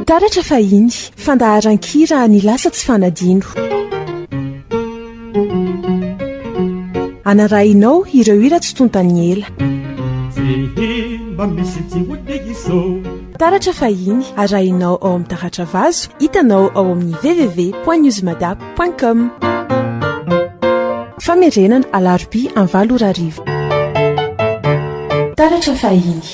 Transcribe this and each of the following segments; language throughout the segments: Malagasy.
taratra fahiny fandaharan-kira ny lasa tsy fanadino anarahinao ireo hira tsy tontany ela taratra fahiny arahinao ao amin'ny taratra vazo hitanao ao amin'ny www.newsmadap.com famerenana alarobia amin'ny 7 taratra fahiny.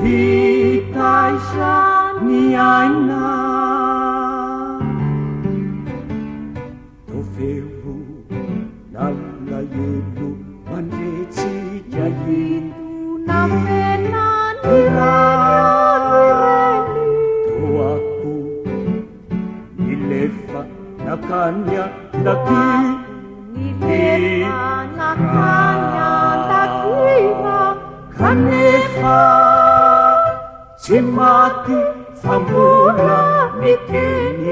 Fitaisa aiza ny aina tofeo nalaelo mandretsika ino namenany toako nilefa nakanya laki kanefa tsy maty fa mbola miteny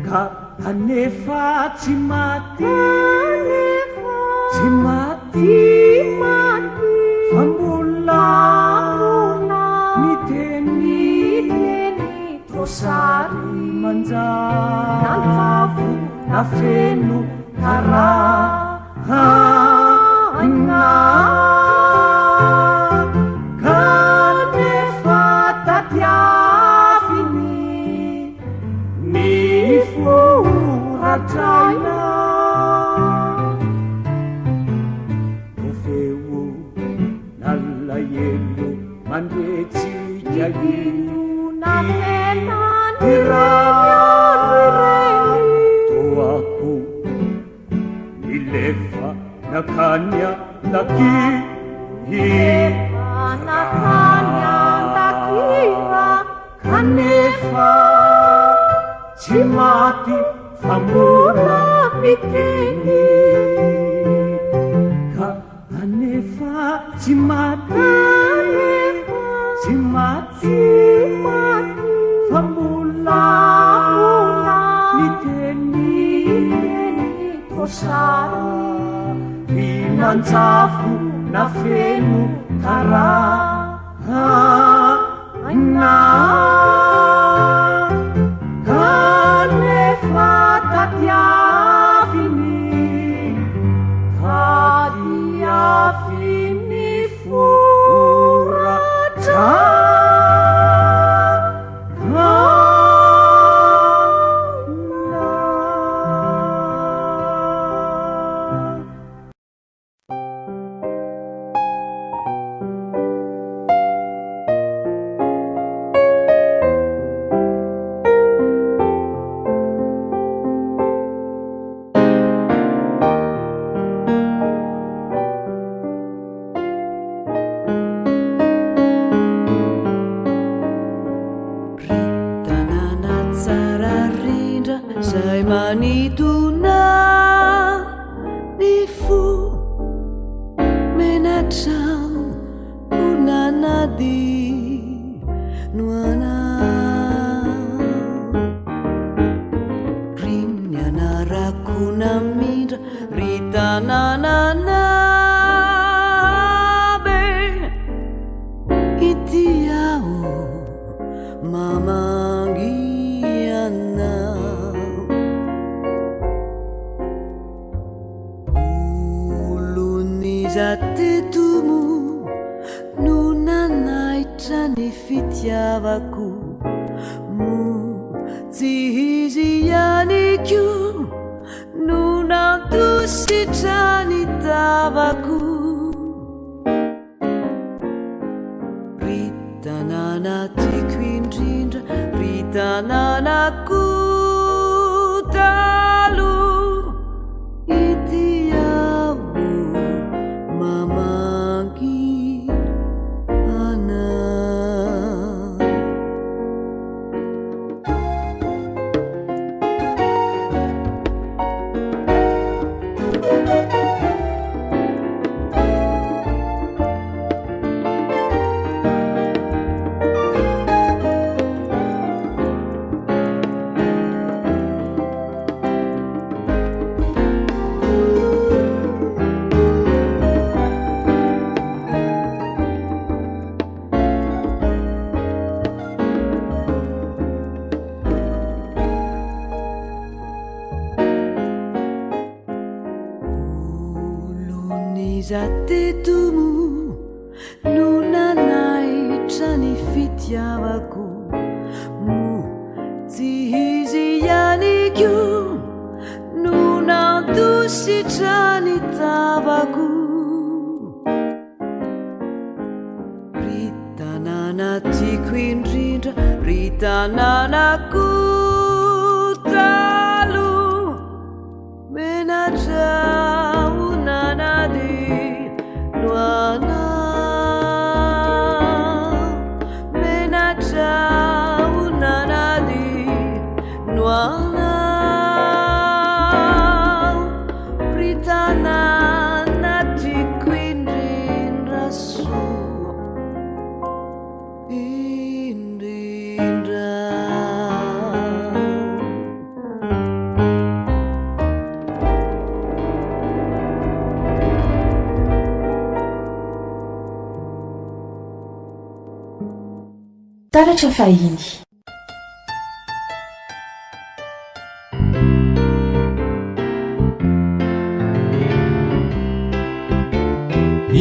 kanefa tsy maty fa mbola miteny tosary manjavo na feno karahana kanefa tadiaviny ny foratraina tofeo nalaelo mandretsika ino toako nilefa nakanya laki kanefa tsy maty fa mbola miteny kanefa tsy maty fa mbola miteny tosary manjavo na feno karahana kanefa tadiaviny foratraina manitona ny fo menatrao unanadi nuana rinyana rakuna mindra ritananana be itiao mamangiana zatetumu nunanaitra ny fitiavako mo tsy izy ianiko nunantositra ny tavako ritanana tiako indrindra ritananako talo zatetumu nunanaitra ny fitiavako mo tsy izy ianiko nunantositra ny tavako ritanana nanatiako indrindra ry tanànako talo menatraonanady loana menatraonanady loana ry tanàna tiako indrindra soa indrindra taratra fahiny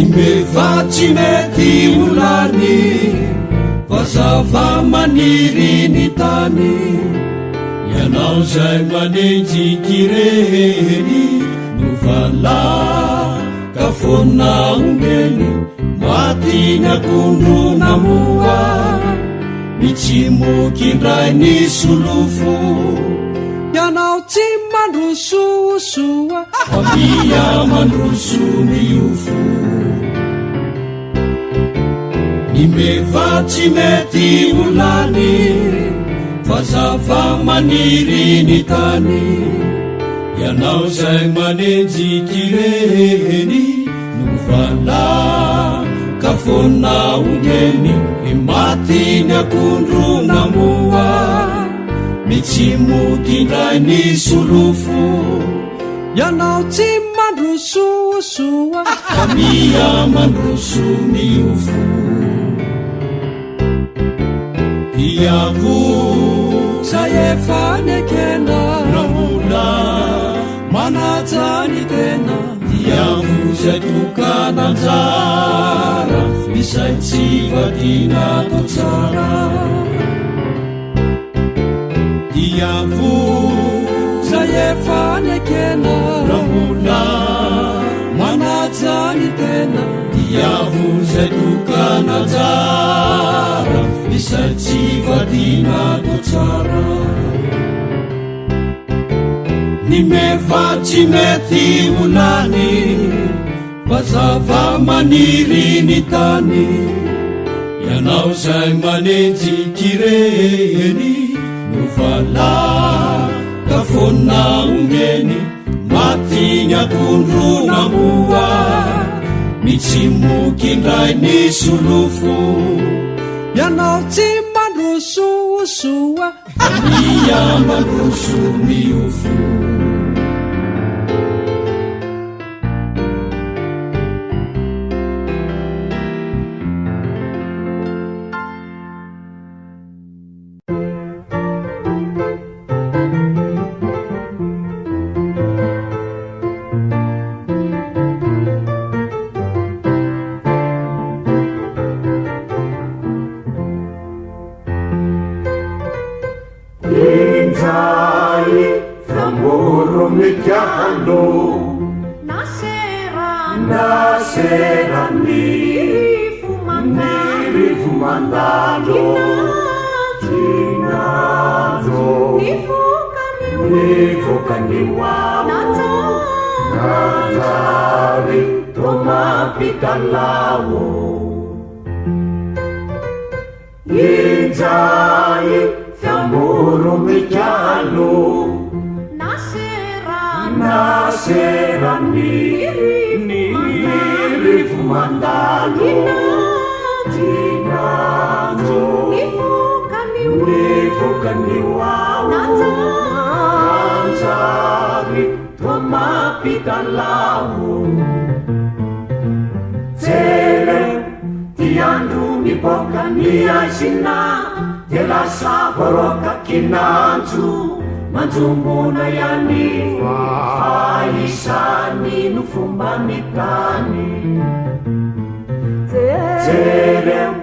imbevatsy mety olany fazava maniry ny tany ianao zay manenjikireny no vala ka fona ombeny matiny akondro namoa mitsimokyndray ny solofo ianao tsy mandrososoa famia mandroso miofo imbevatsy mety olany fazava maniry ny tany ianao zay manenjikireny no vala ka fona ombeny matiny akondro namoa mitsimokyndray ny solofo ianao tsy mandrososoa famia mandroso miofo iavo zay efa nekena ramola manajany tena iavo zay tokananjara izay tsy vadina to tsara iavo zay efa nekena ramola manajany tena iavo zay tokananjara izay tsy vadina to tsara ny mevatsy mety olany fazava maniry ny tany ianao zay manenjikireny no vala ka fona ombeny matiny akondro namoa mitsimokyndray ny solofo ianao tsy mandrososoa famia mandroso miofo manjombona yani faisany no fomba mitany jereo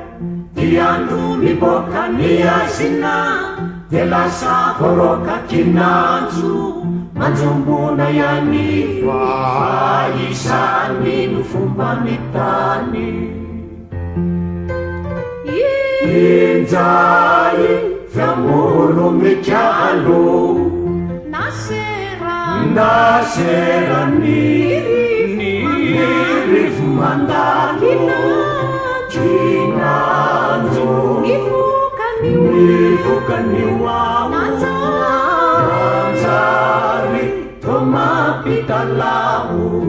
diandro miboaka ny asina de lasa voroka kinanjo manjombona yani faisany no fomba mitany injay fiamoro mikialo naserany rifo mandalo kinanjo nivokanio ao nanjary tomapitalao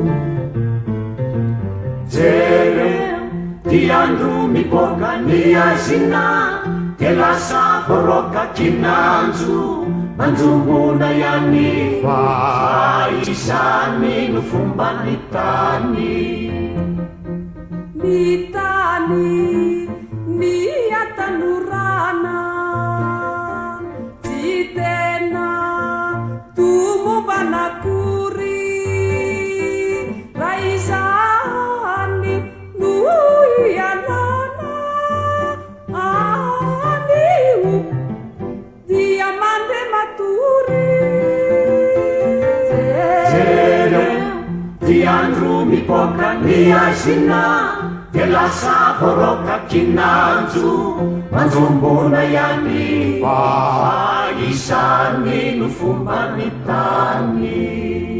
jere ty andro miboaka ny azina de lasa voroka kinanjo manjombona ihany fa isany no fomba ny tany ny atanorana tsy tena tomombanakory raha izany no ialana anio dia mande matory jere ty andro miboaka ny azina de lasa voroka kinanjo manjombona ihany fa isany no fomba ny tany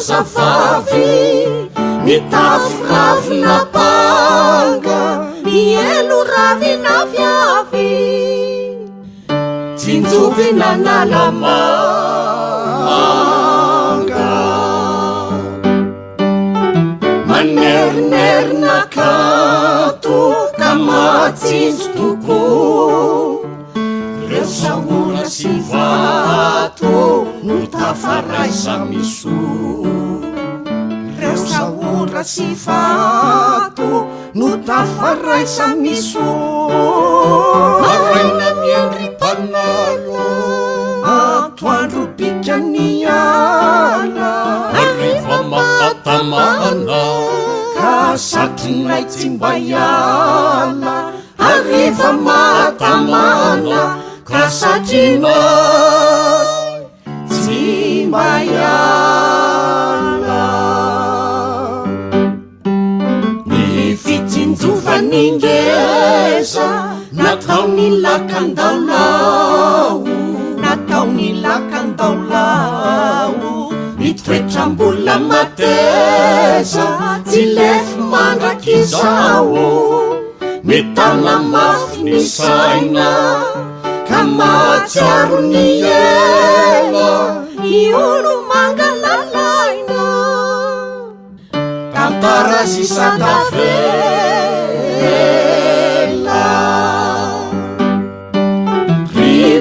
Safavy mitafravina panga mielo ravina viavy tsinjovina nalamanga manerinerina kanto ka matsinjo toko reo saora sy vato no tafaraisa miso saora sy vato no tafaraisa miso maraina miendry panalo atoandro pikaniala ariva mahatamana ka satrinay tsy mba iala ariva mahatamana ka satrinay tsy mba iala ningeza natao ny lakan-daolao natao ny lakan-daolao mitoetram-bola mateza tsy lefy mandraky izao mitana mafy ny saina ka mahatsiaro ny ela ny olo mangalalaina tantara sisadavela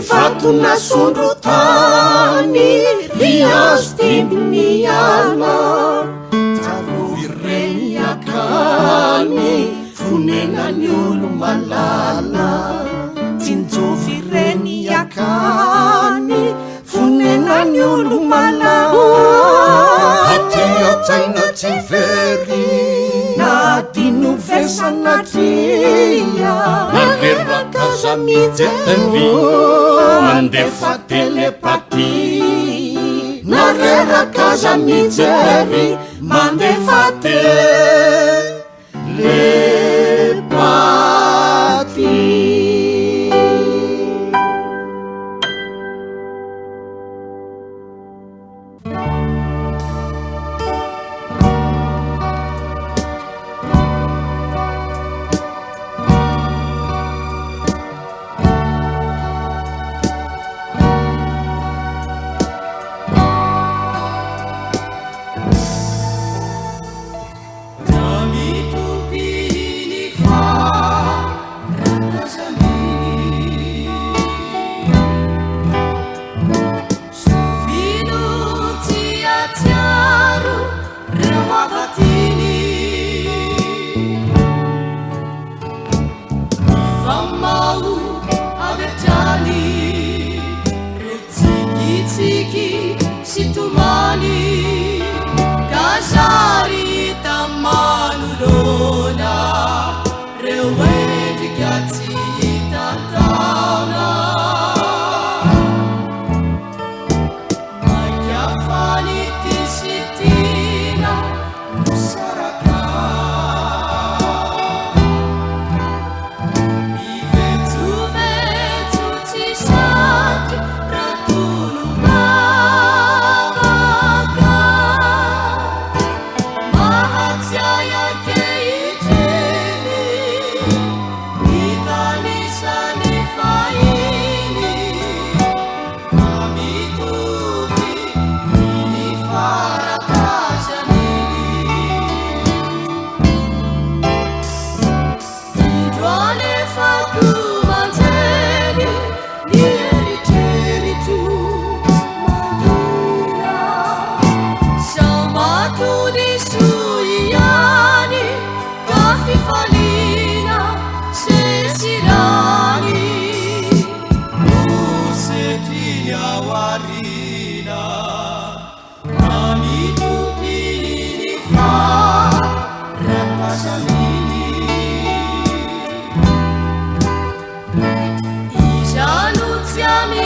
rivatona sondro tany riazo timbony ala tsarovireny akany fonenany olo malala tsinjovireny akany fonenany olo malala aty atsaina tsy very na dino vesana tria naleraka zamijeny mandefa telepati nareraka zamijery mandefa telepati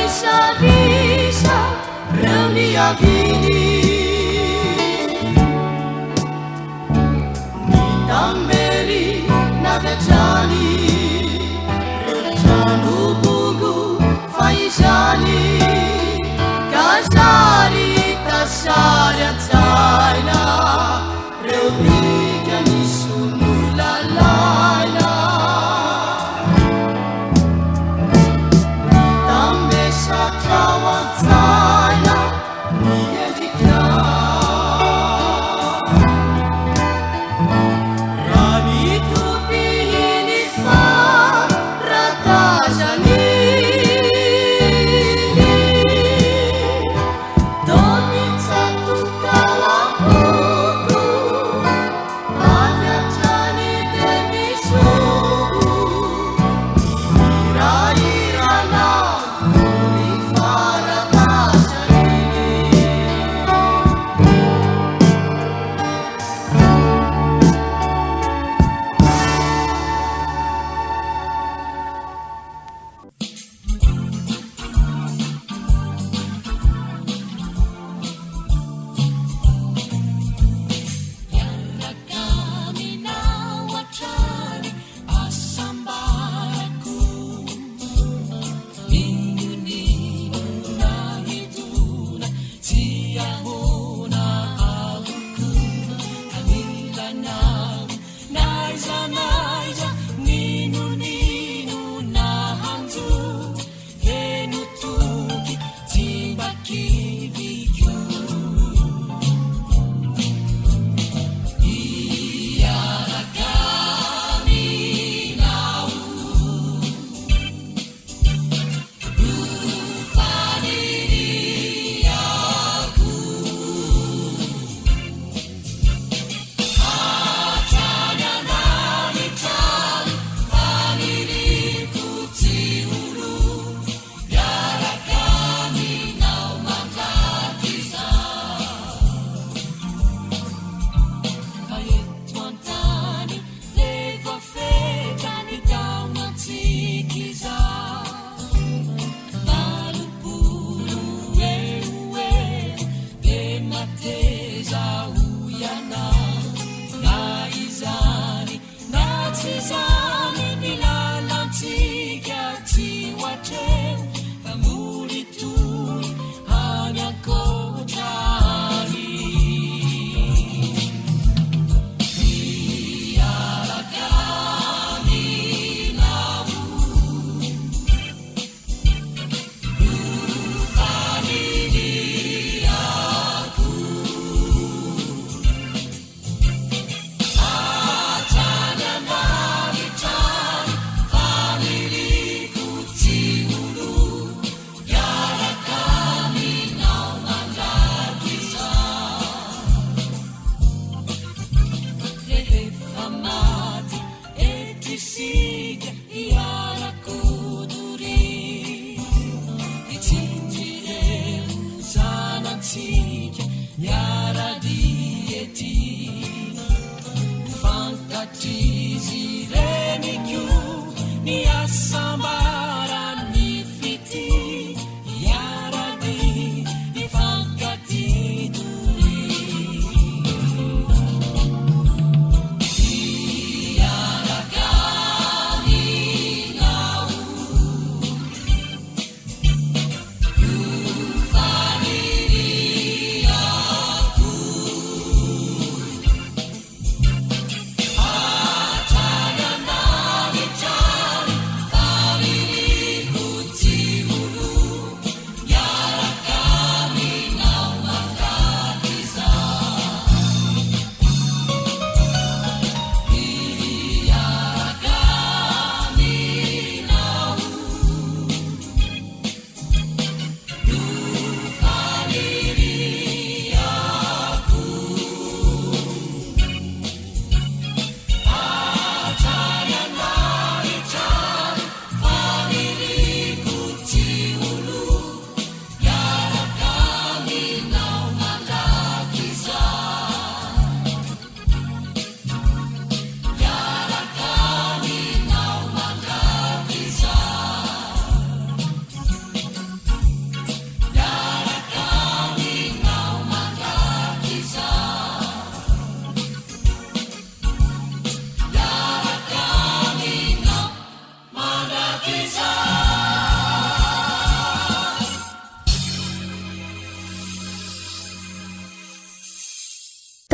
risaisa reo miaviny ny tamberi navetrany reo trano bongo faizany kasary tasary antsaina reo mika ny sono lalaina tambesatrao antsaina miendrika raha mitopiny fa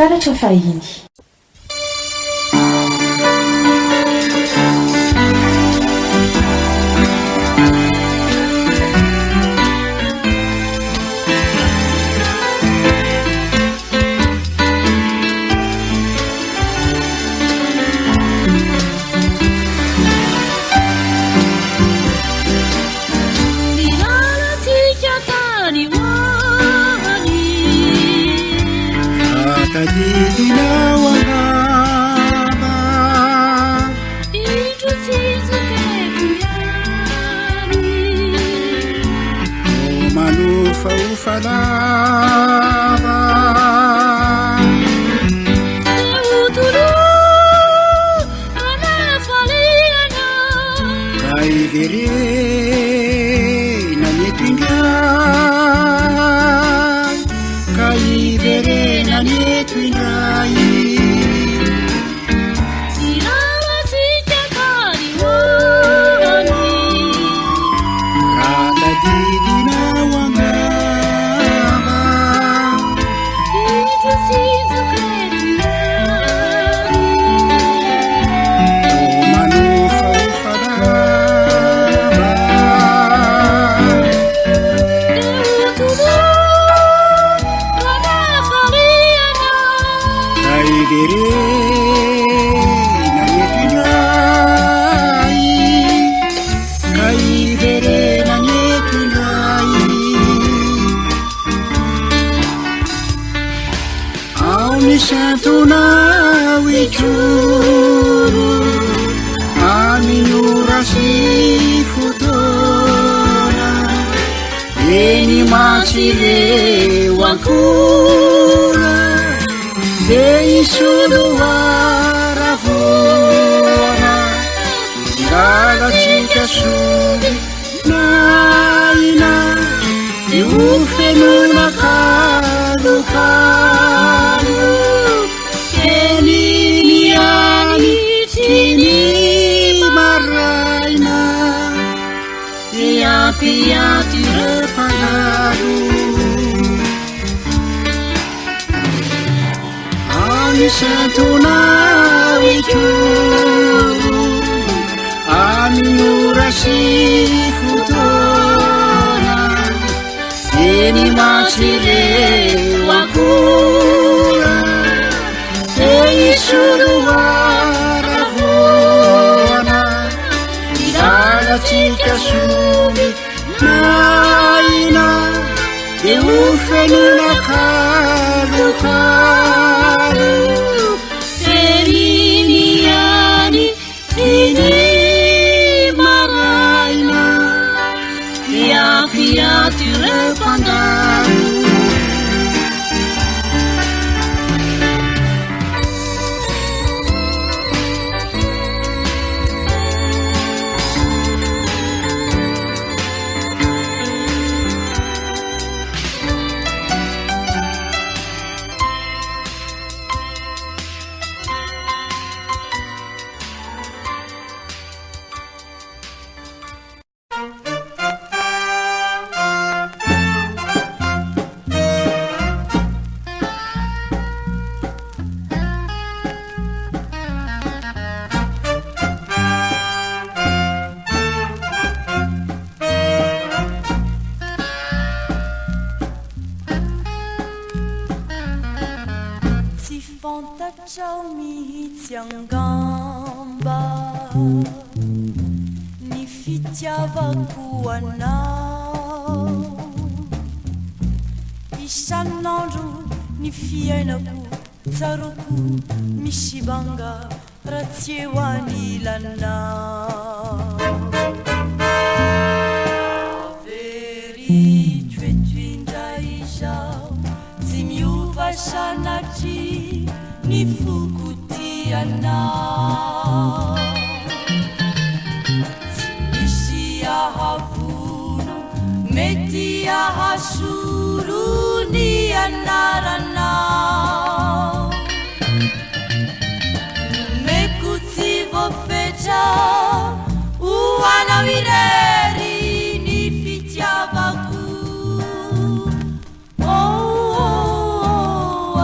taratra fahiny.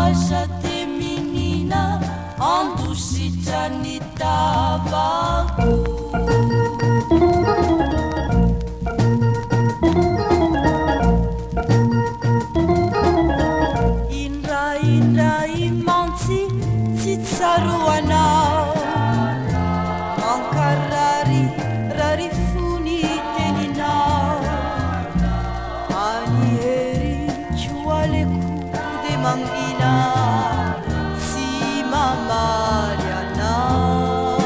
Ashatemi mangina tsy mamaly anao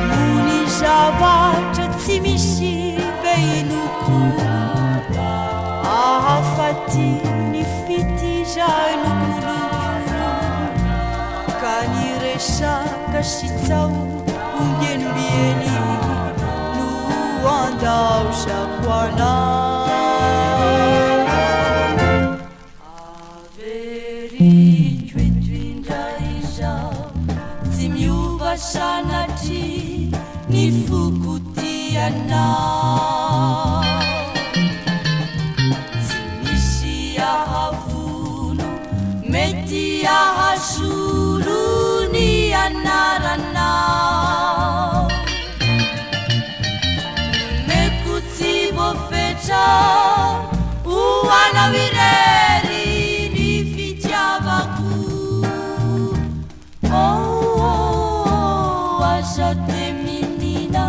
nony zavatra tsy misy veiloko ahafaty ny fitizay lokoloko ka ny resaka sy tsao ombienibieny no andaosako anao averiko eto indray izao tsy miova sanatry ny fokotianao tsy misy ahavono mety ahasolo ny anaranao meko tsy voafetra ho anao irery ny fitiavako aza te minina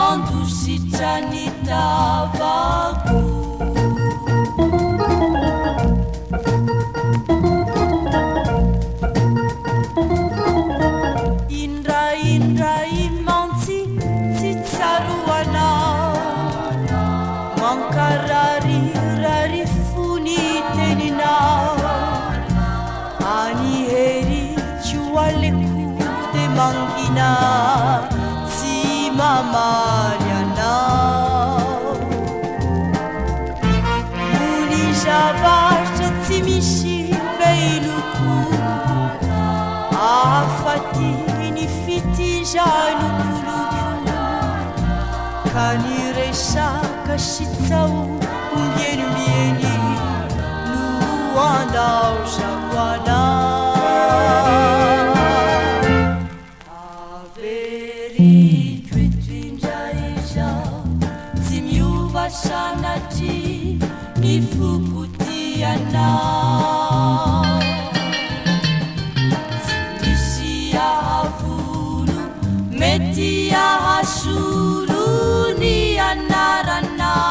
andositra ny tavako indray mantsy tsy tsaroanao mankarary rary fony teninao any hery tso aleko de mangina tsy mamaly anao nony zavatra tsy misy veiloko ahafaty ny fitizay lokoloko ka ny resaka sy tsao ombienibieny no andaosako anao averiko eto indray izao tsy miova sanatry ny fokotianao mety ahasolo ny anaranao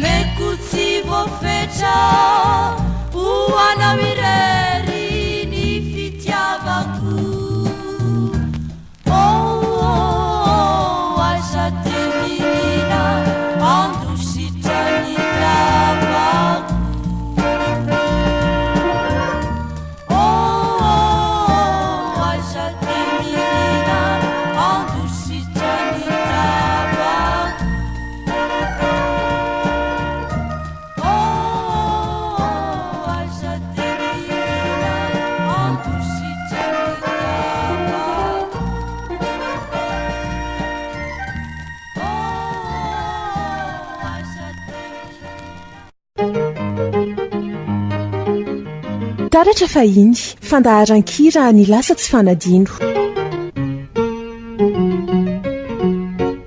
meko tsy voafetra ho anao irery ny fitiavako aza te minina andositra ny tavako taratra fahiny fandaharan-kira ny lasa tsy fanadino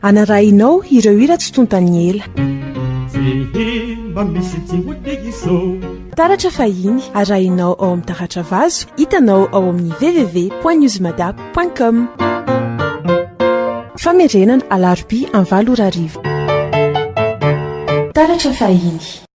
anarahinao ireo ira tsy tontany ela taratra fahiny arahinao ao amin'ny taratra vazo hitanao ao amin'ny www.newsmadap.com famerenana alarobia amin'ny 8 taratra fahiny